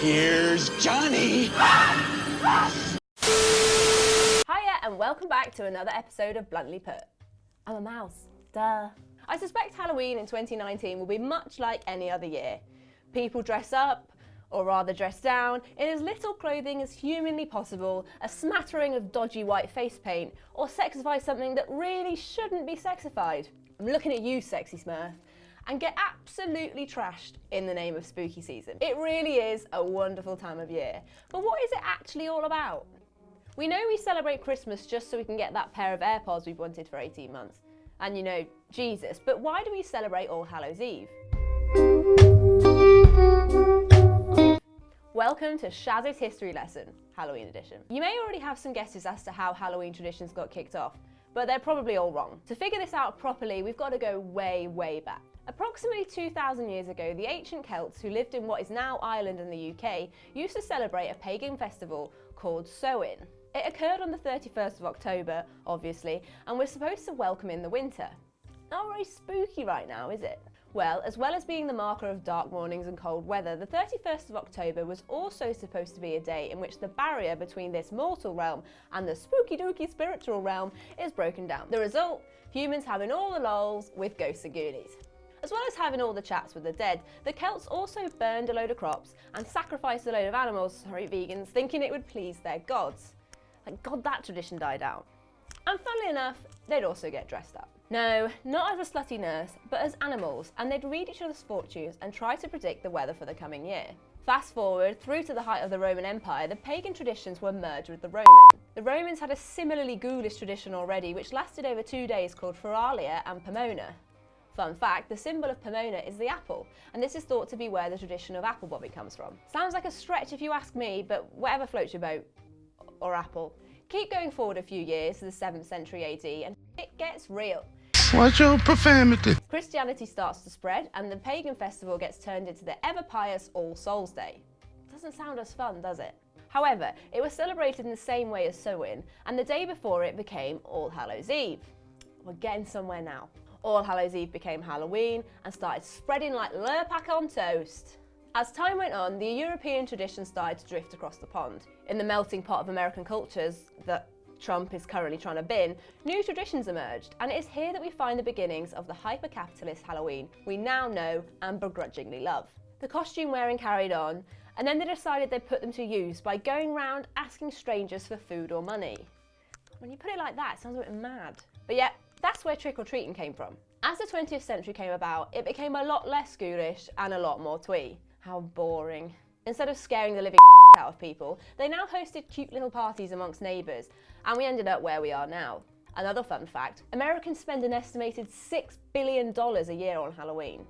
Here's Johnny. Hiya and welcome back to another episode of Bluntly Put. I'm a mouse, duh. I suspect Halloween in 2019 will be much like any other year. People dress up, or rather dress down, in as little clothing as humanly possible, a smattering of dodgy white face paint, or sexify something that really shouldn't be sexified. I'm looking at you, sexy Smurf, and get absolutely trashed in the name of spooky season. It really is a wonderful time of year. But what is it actually all about? We know we celebrate Christmas just so we can get that pair of AirPods we've wanted for 18 months. And you know, Jesus. But why do we celebrate All Hallows Eve? Welcome to Shaz's History Lesson, Halloween edition. You may already have some guesses as to how Halloween traditions got kicked off, but they're probably all wrong. To figure this out properly, we've got to go way, way back. Approximately 2,000 years ago, the ancient Celts who lived in what is now Ireland and the UK used to celebrate a pagan festival called Samhain. It occurred on the 31st of October, obviously, and was supposed to welcome in the winter. Not very spooky right now, is it? Well as being the marker of dark mornings and cold weather, the 31st of October was also supposed to be a day in which the barrier between this mortal realm and the spooky dooky spiritual realm is broken down. The result? Humans having all the lols with ghosts and goonies. As well as having all the chats with the dead, the Celts also burned a load of crops and sacrificed a load of animals, sorry vegans, thinking it would please their gods. Thank God that tradition died out. And funnily enough, they'd also get dressed up. No, not as a slutty nurse, but as animals, and they'd read each other's fortunes and try to predict the weather for the coming year. Fast forward through to the height of the Roman Empire, the pagan traditions were merged with the Roman. The Romans had a similarly ghoulish tradition already, which lasted over 2 days, called Feralia and Pomona. Fun fact, the symbol of Pomona is the apple, and this is thought to be where the tradition of apple bobbing comes from. Sounds like a stretch if you ask me, but whatever floats your boat, or apple. Keep going forward a few years to the 7th century AD, and it gets real. Watch your profanity. Christianity starts to spread, and the pagan festival gets turned into the ever-pious All Souls Day. Doesn't sound as fun, does it? However, it was celebrated in the same way as Samhain, and the day before it became All Hallows Eve. We're getting somewhere now. All Hallows Eve became Halloween and started spreading like Lurpak on toast. As time went on, the European tradition started to drift across the pond. In the melting pot of American cultures that Trump is currently trying to bin, new traditions emerged, and it is here that we find the beginnings of the hyper-capitalist Halloween we now know and begrudgingly love. The costume wearing carried on, and then they decided they'd put them to use by going round asking strangers for food or money. When you put it like that, it sounds a bit mad. But yeah, that's where trick-or-treating came from. As the 20th century came about, it became a lot less ghoulish and a lot more twee. How boring. Instead of scaring the living out of people, they now hosted cute little parties amongst neighbours, and we ended up where we are now. Another fun fact, Americans spend an estimated $6 billion a year on Halloween.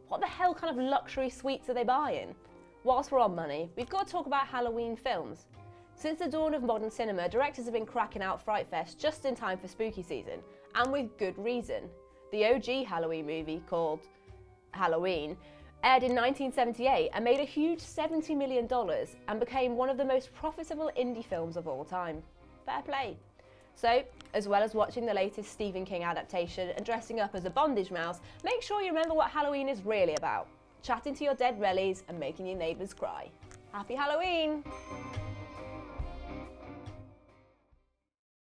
What the hell kind of luxury sweets are they buying? Whilst we're on money, we've got to talk about Halloween films. Since the dawn of modern cinema, directors have been cracking out Fright Fest just in time for spooky season, and with good reason. The OG Halloween movie, called Halloween, aired in 1978 and made a huge $70 million and became one of the most profitable indie films of all time. Fair play. So, as well as watching the latest Stephen King adaptation and dressing up as a bondage mouse, make sure you remember what Halloween is really about. Chatting to your dead rellies and making your neighbours cry. Happy Halloween!